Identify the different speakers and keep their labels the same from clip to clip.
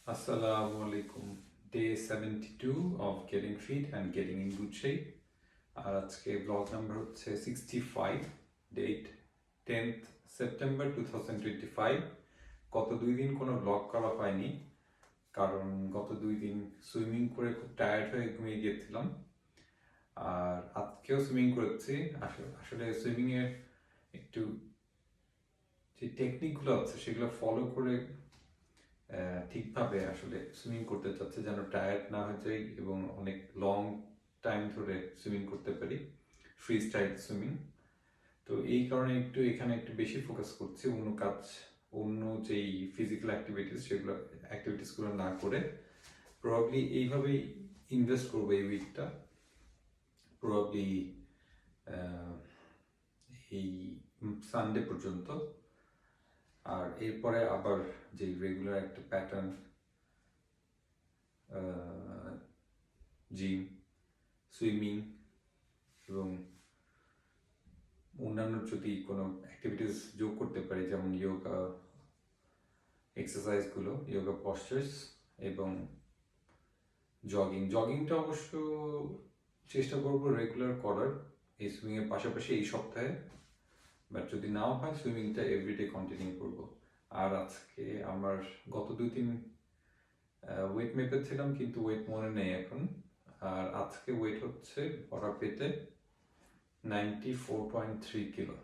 Speaker 1: Assalamu alaikum. Day 72 of getting fit and getting in good shape. আর আজকে blog number হচ্ছে 65, date 10th September 2025। গত 2 দিন কোনো blog করা হয়নি কারণ গত 2 দিন সুইমিং করে খুব টায়ার্ড হয়ে ঘুমিয়ে গিয়েছিলাম। আর আজকেও সুইমিং করেছি। আসলে সুইমিংয়ের একটু যে টেকনিকগুলো আছে সেগুলো ফলো করে ঠিকভাবে আসলে সুইমিং করতে চাচ্ছে যেন টায়ার্ড না হয়ে যায় এবং অনেক লং টাইম ধরে সুইমিং করতে পারি, ফ্রি স্টাইল সুইমিং। তো এই কারণে এখানে একটু বেশি ফোকাস করছি, অন্য যেই ফিজিক্যাল অ্যাক্টিভিটিসগুলো না করে প্রবাবলি এইভাবেই ইনভেস্ট করবো এই উইকটা, প্রবাবলি এই সানডে পর্যন্ত। আর এরপরে আবার যে রেগুলার একটা প্যাটার্ন, জিম, সুইমিং এবং অন্যান্য যদি কোনো অ্যাক্টিভিটিস যোগ করতে পারি যেমন যোগা এক্সারসাইজগুলো, যোগা পশ্চার্স এবং জগিংটা অবশ্য চেষ্টা করবো রেগুলার করার এই সুইমিংয়ের পাশাপাশি এই সপ্তাহে, বাট যদি নাও হয় সুইমিংটা এভরিডে কন্টিনিউ করব। আর আজকে আমার গত 2 দিন ওয়েট মেপেছিলাম কিন্তু ওয়েট মনে নেই এখন। আর আজকে ওয়েট হচ্ছে ভরা পেটে 94.3 কিলো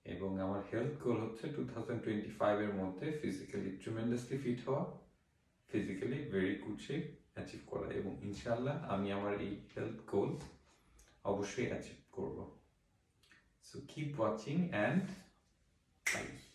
Speaker 1: এবং আমার হেলথ গোল হচ্ছে 2025 এর মধ্যে ফিজিক্যালি ট্রিমেন্ডাসলি ফিট হওয়া, physically very good shape achieve করা এবং ইনশাআল্লাহ আমি আমার এই হেলথ গোল অবশ্যই অ্যাচিভ করব। So keep watching and bye.